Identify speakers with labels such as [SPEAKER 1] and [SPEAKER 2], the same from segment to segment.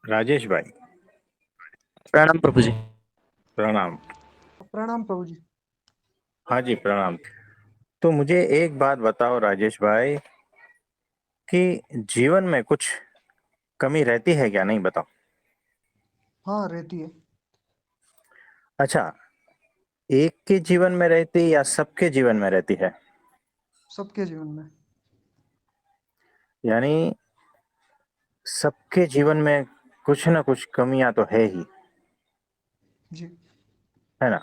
[SPEAKER 1] राजेश भाई।
[SPEAKER 2] प्रणाम प्रभु जी।
[SPEAKER 1] प्रणाम।
[SPEAKER 3] प्रणाम प्रभु जी।
[SPEAKER 1] हाँ जी, प्रणाम। तो मुझे एक बात बताओ राजेश भाई कि जीवन में कुछ कमी रहती है क्या, नहीं बताओ।
[SPEAKER 3] हाँ, रहती है।
[SPEAKER 1] अच्छा, एक के जीवन में रहती या सबके जीवन में रहती है?
[SPEAKER 3] सबके जीवन में।
[SPEAKER 1] यानी सबके जीवन में कुछ ना कुछ कमियां तो है ही,
[SPEAKER 3] जी।
[SPEAKER 1] है ना।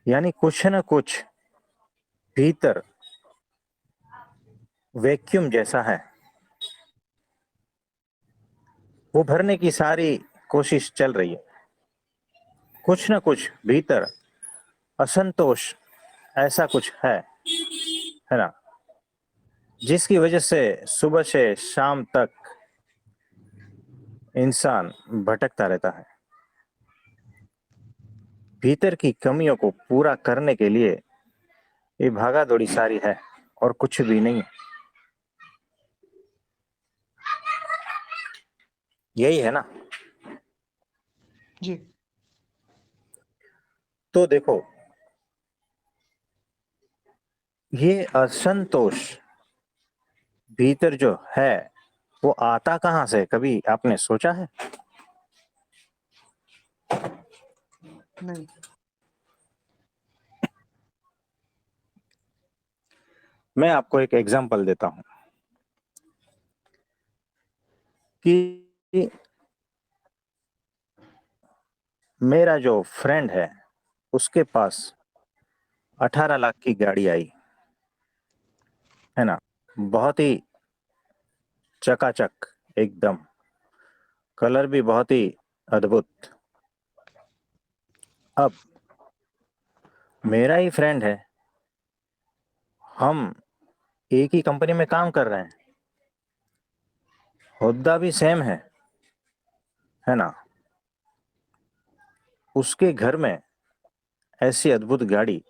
[SPEAKER 1] यानी कुछ ना कुछ भीतर वैक्यूम जैसा है, वो भरने की सारी कोशिश चल रही है। कुछ ना कुछ भीतर असंतोष ऐसा कुछ है ना, जिसकी वजह से सुबह से शाम तक इंसान भटकता रहता है। भीतर की कमियों को पूरा करने के लिए ये भागा दौड़ी सारी है और कुछ भी नहीं है। यही है ना।
[SPEAKER 3] जी।
[SPEAKER 1] तो देखो, ये असंतोष भीतर जो है वो आता कहां से, कभी आपने सोचा है?
[SPEAKER 3] नहीं।
[SPEAKER 1] मैं आपको एक एग्जांपल देता हूं कि मेरा जो फ्रेंड है उसके पास 18 लाख की गाड़ी आई, है ना। बहुत ही चकाचक, एकदम कलर भी बहुत ही अद्भुत। अब मेरा ही फ्रेंड है, हम एक ही कंपनी में काम कर रहे हैं, हुद्दा भी सेम है ना। उसके घर में ऐसी अद्भुत गाड़ी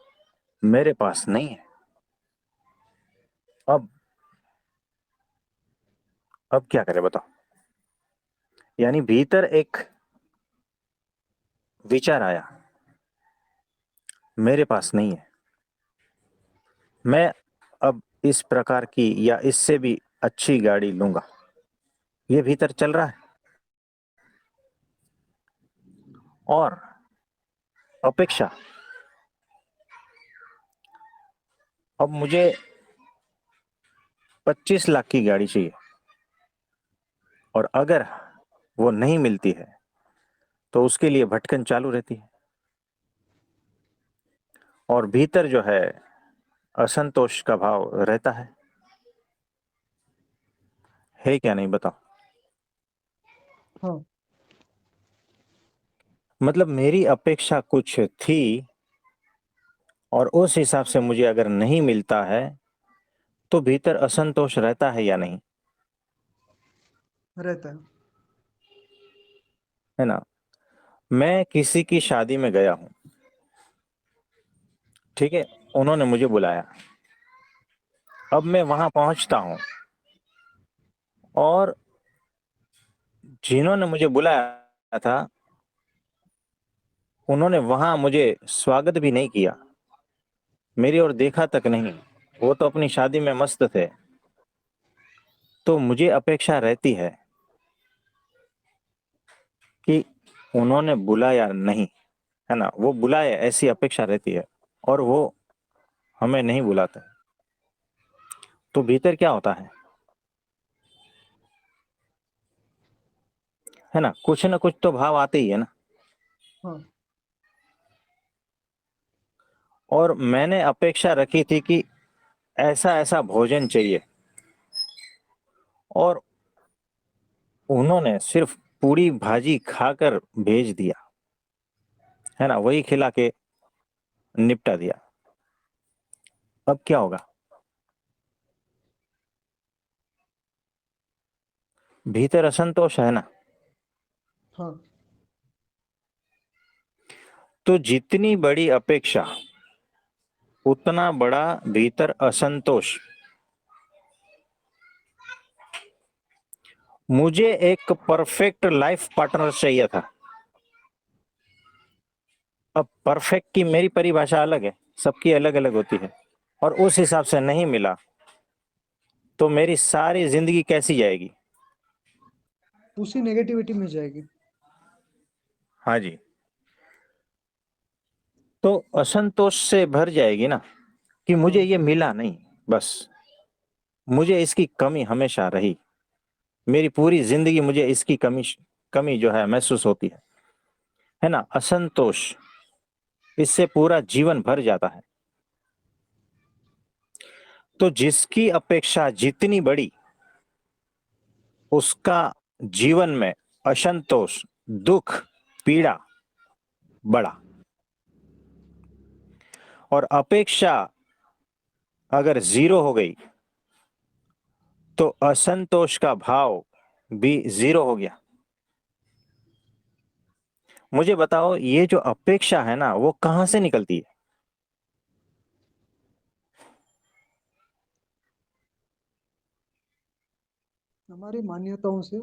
[SPEAKER 1] मेरे पास नहीं है। अब अब क्या करें बताओ। यानी भीतर एक विचार आया, मेरे पास नहीं है, मैं अब इस प्रकार की या इससे भी अच्छी गाड़ी लूंगा। ये भीतर चल रहा है। और अपेक्षा, अब मुझे 25 लाख की गाड़ी चाहिए, और अगर वो नहीं मिलती है तो उसके लिए भटकन चालू रहती है। और भीतर जो है असंतोष का भाव रहता है क्या, नहीं बताओ।
[SPEAKER 3] हाँ।
[SPEAKER 1] मतलब मेरी अपेक्षा कुछ थी, और उस हिसाब से मुझे अगर नहीं मिलता है तो भीतर असंतोष रहता है या नहीं,
[SPEAKER 3] रहता है।
[SPEAKER 1] है ना। मैं किसी की शादी में गया हूं, ठीक है, उन्होंने मुझे बुलाया। अब मैं वहां पहुंचता हूं, और जिन्होंने मुझे बुलाया था उन्होंने वहां मुझे स्वागत भी नहीं किया, मेरी ओर देखा तक नहीं। वो तो अपनी शादी में मस्त थे। तो मुझे अपेक्षा रहती है कि उन्होंने बुलाया नहीं, है ना, वो बुलाए ऐसी अपेक्षा रहती है, और वो हमें नहीं बुलाते। तो भीतर क्या होता है ना, कुछ ना कुछ तो भाव आते ही है ना।
[SPEAKER 3] हाँ।
[SPEAKER 1] और मैंने अपेक्षा रखी थी कि ऐसा ऐसा भोजन चाहिए, और उन्होंने सिर्फ पूरी भाजी खाकर भेज दिया, है ना, वही खिला के निपटा दिया। अब क्या होगा? भीतर असंतोष है ना।
[SPEAKER 3] हाँ।
[SPEAKER 1] तो जितनी बड़ी अपेक्षा उतना बड़ा भीतर असंतोष। मुझे एक परफेक्ट लाइफ पार्टनर चाहिए था। अब परफेक्ट की मेरी परिभाषा अलग है, सबकी अलग अलग होती है, और उस हिसाब से नहीं मिला तो मेरी सारी जिंदगी कैसी जाएगी।
[SPEAKER 3] उसी नेगेटिविटी में जाएगी।
[SPEAKER 1] हाँ जी, तो असंतोष से भर जाएगी ना, कि मुझे
[SPEAKER 3] हाँ
[SPEAKER 1] ये मिला नहीं, बस मुझे इसकी कमी हमेशा रही, मेरी पूरी जिंदगी मुझे इसकी कमी कमी जो है महसूस होती है ना। असंतोष, इससे पूरा जीवन भर जाता है। तो जिसकी अपेक्षा जितनी बड़ी, उसका जीवन में असंतोष, दुख, पीड़ा बड़ा। और अपेक्षा अगर जीरो हो गई तो असंतोष का भाव भी जीरो हो गया। मुझे बताओ, ये जो अपेक्षा है ना, वो कहां से निकलती है?
[SPEAKER 3] हमारी मान्यताओं से।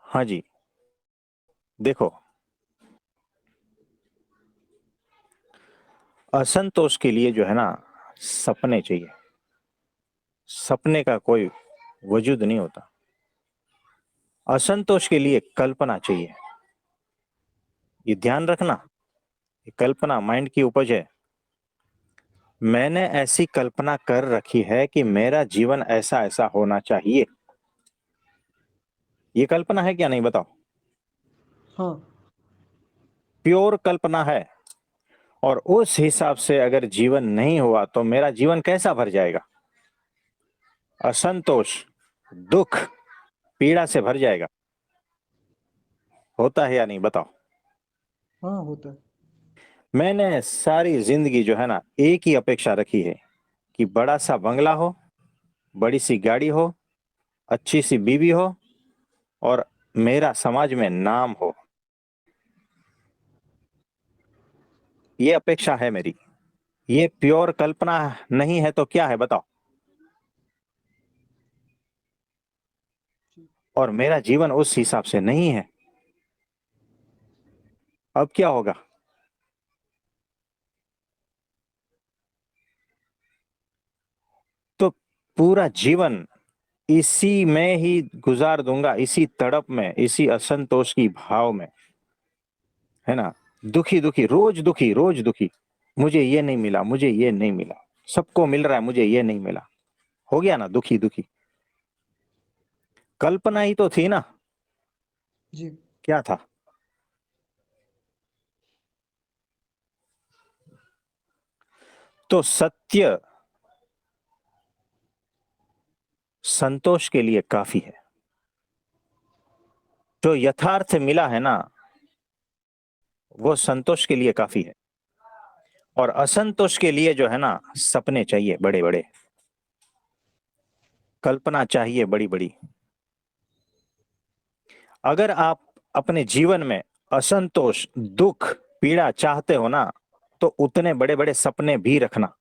[SPEAKER 1] हाँ जी, देखो, असंतोष के लिए जो है ना, सपने चाहिए। सपने का कोई वजूद नहीं होता। असंतोष के लिए कल्पना चाहिए। ये ध्यान रखना, ये कल्पना माइंड की उपज है। मैंने ऐसी कल्पना कर रखी है कि मेरा जीवन ऐसा ऐसा होना चाहिए। ये कल्पना है क्या, नहीं बताओ?
[SPEAKER 3] हाँ।
[SPEAKER 1] प्योर कल्पना है। और उस हिसाब से अगर जीवन नहीं हुआ तो मेरा जीवन कैसा भर जाएगा? असंतोष, दुख, पीड़ा से भर जाएगा। होता है या नहीं, बताओ?
[SPEAKER 3] हाँ होता है।
[SPEAKER 1] मैंने सारी जिंदगी जो है ना, एक ही अपेक्षा रखी है कि बड़ा सा बंगला हो, बड़ी सी गाड़ी हो, अच्छी सी बीवी हो, और मेरा समाज में नाम हो। ये अपेक्षा है मेरी। ये प्योर कल्पना नहीं है तो क्या है, बताओ?
[SPEAKER 3] जी।
[SPEAKER 1] और मेरा जीवन उस हिसाब से नहीं है। अब क्या होगा? तो पूरा जीवन इसी में ही गुजार दूंगा, इसी तड़प में, इसी असंतोष की भाव में, है ना। दुखी दुखी, रोज दुखी, रोज दुखी। मुझे ये नहीं मिला, मुझे ये नहीं मिला, सबको मिल रहा है, मुझे ये नहीं मिला। हो गया ना, दुखी दुखी। कल्पना ही तो थी ना।
[SPEAKER 3] जी।
[SPEAKER 1] क्या था? तो सत्य संतोष के लिए काफी है। जो यथार्थ मिला है ना, वो संतोष के लिए काफी है। और असंतोष के लिए जो है ना, सपने चाहिए बड़े बड़े, कल्पना चाहिए बड़ी बड़ी। अगर आप अपने जीवन में असंतोष, दुख, पीड़ा चाहते हो ना, तो उतने बड़े बड़े सपने भी रखना,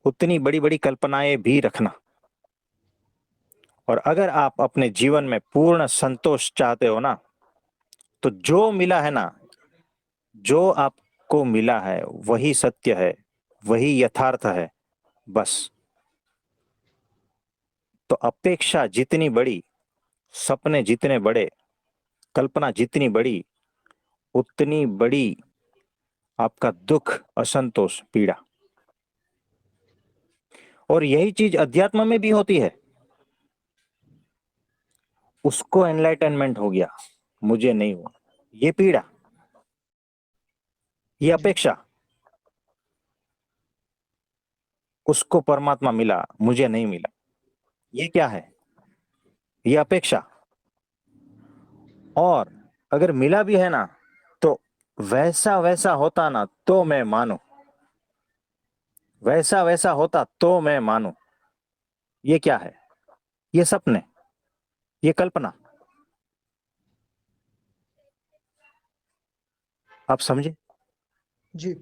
[SPEAKER 1] उतनी बड़ी बड़ी कल्पनाएं भी रखना। और अगर आप अपने जीवन में पूर्ण संतोष चाहते हो ना, तो जो मिला है ना, जो आपको मिला है वही सत्य है, वही यथार्थ है, बस। तो अपेक्षा जितनी बड़ी, सपने जितने बड़े, कल्पना जितनी बड़ी, उतनी बड़ी आपका दुख, असंतोष, पीड़ा। और यही चीज अध्यात्म में भी होती है। उसको एनलाइटनमेंट हो गया, मुझे नहीं हुआ, ये पीड़ा, ये
[SPEAKER 3] जी।
[SPEAKER 1] अपेक्षा। उसको परमात्मा मिला, मुझे नहीं मिला, ये क्या है? ये अपेक्षा। और अगर मिला भी है ना, तो वैसा वैसा होता ना तो मैं मानूं, वैसा वैसा होता तो मैं मानूं। ये क्या है? ये सपने, ये कल्पना। आप समझे?
[SPEAKER 3] जी।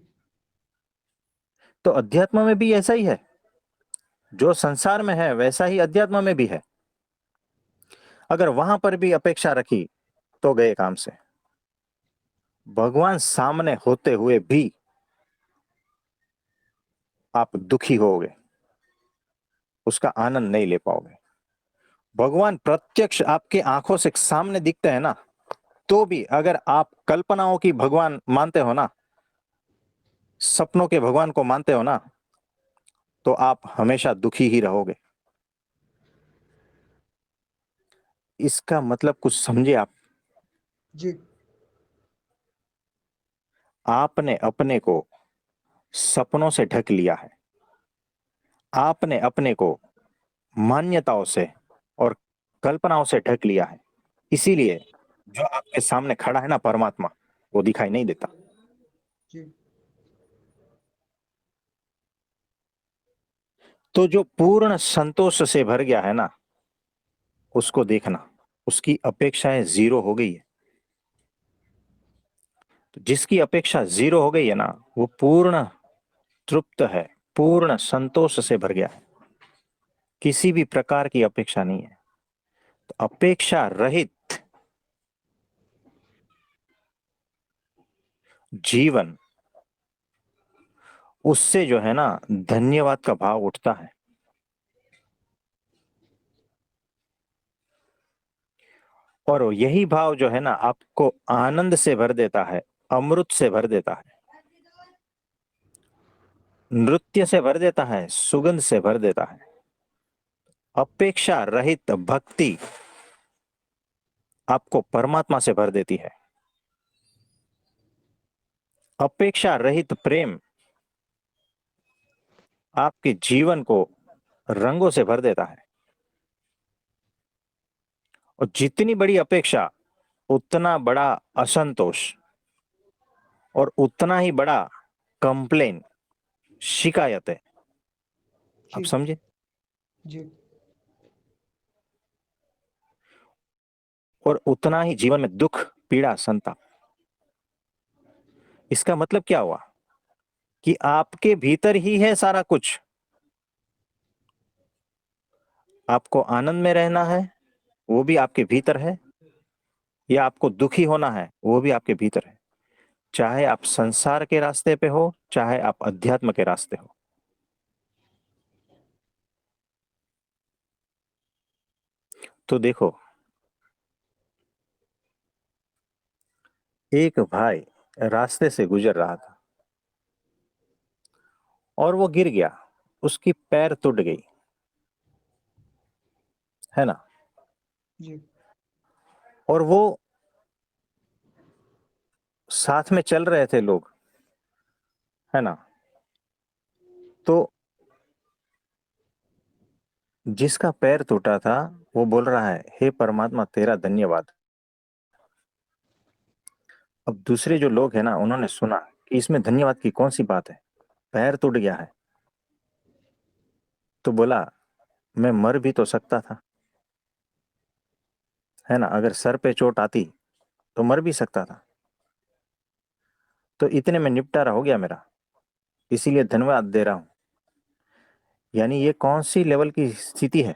[SPEAKER 1] तो अध्यात्म में भी ऐसा ही है। जो संसार में है वैसा ही अध्यात्म में भी है। अगर वहां पर भी अपेक्षा रखी तो गए काम से। भगवान सामने होते हुए भी आप दुखी होगे, उसका आनंद नहीं ले पाओगे। भगवान प्रत्यक्ष आपके आंखों से सामने दिखते हैं ना, तो भी अगर आप कल्पनाओं की भगवान मानते हो ना, सपनों के भगवान को मानते हो ना, तो आप हमेशा दुखी ही रहोगे। इसका मतलब कुछ समझे आप?
[SPEAKER 3] जी,
[SPEAKER 1] आपने अपने को सपनों से ढक लिया है, आपने अपने को मान्यताओं से और कल्पनाओं से ढक लिया है। इसीलिए जो आपके सामने खड़ा है ना परमात्मा, वो दिखाई नहीं देता।
[SPEAKER 3] जी,
[SPEAKER 1] तो जो पूर्ण संतोष से भर गया है ना, उसको देखना, उसकी अपेक्षाएं जीरो हो गई है। तो जिसकी अपेक्षा जीरो हो गई है ना, वो पूर्ण तृप्त है, पूर्ण संतोष से भर गया है, किसी भी प्रकार की अपेक्षा नहीं है। तो अपेक्षा रहित जीवन, उससे जो है ना धन्यवाद का भाव उठता है। और यही भाव जो है ना आपको आनंद से भर देता है, अमृत से भर देता है, नृत्य से भर देता है, सुगंध से भर देता है। अपेक्षा रहित भक्ति आपको परमात्मा से भर देती है। अपेक्षा रहित प्रेम आपके जीवन को रंगों से भर देता है। और जितनी बड़ी अपेक्षा, उतना बड़ा असंतोष, और उतना ही बड़ा कंप्लेन, शिकायत है। आप
[SPEAKER 3] जी,
[SPEAKER 1] समझे?
[SPEAKER 3] जी,
[SPEAKER 1] और उतना ही जीवन में दुख, पीड़ा, संताप। इसका मतलब क्या हुआ कि आपके भीतर ही है सारा कुछ। आपको आनंद में रहना है, वो भी आपके भीतर है, या आपको दुखी होना है, वो भी आपके भीतर है। चाहे आप संसार के रास्ते पे हो, चाहे आप अध्यात्म के रास्ते हो। तो देखो, एक भाई रास्ते से गुजर रहा था और वो गिर गया, उसकी पैर टूट गई, है ना।
[SPEAKER 3] जी,
[SPEAKER 1] और वो साथ में चल रहे थे लोग, है ना। तो जिसका पैर टूटा था, वो बोल रहा है, हे परमात्मा तेरा धन्यवाद। अब दूसरे जो लोग हैं ना, उन्होंने सुना कि इसमें धन्यवाद की कौन सी बात है, पैर टूट गया है। तो बोला, मैं मर भी तो सकता था, है ना। अगर सर पे चोट आती तो मर भी सकता था। तो इतने में निपटारा हो गया मेरा, इसीलिए धन्यवाद दे रहा हूं। यानी ये कौन सी लेवल की स्थिति है?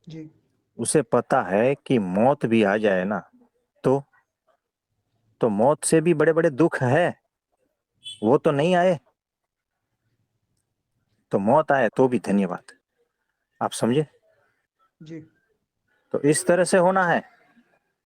[SPEAKER 3] जी,
[SPEAKER 1] उसे पता है कि मौत भी आ जाए ना, तो मौत से भी बड़े बड़े दुख है, वो तो नहीं आए। तो मौत आए तो भी धन्यवाद। आप समझे?
[SPEAKER 3] जी,
[SPEAKER 1] तो इस तरह से होना है।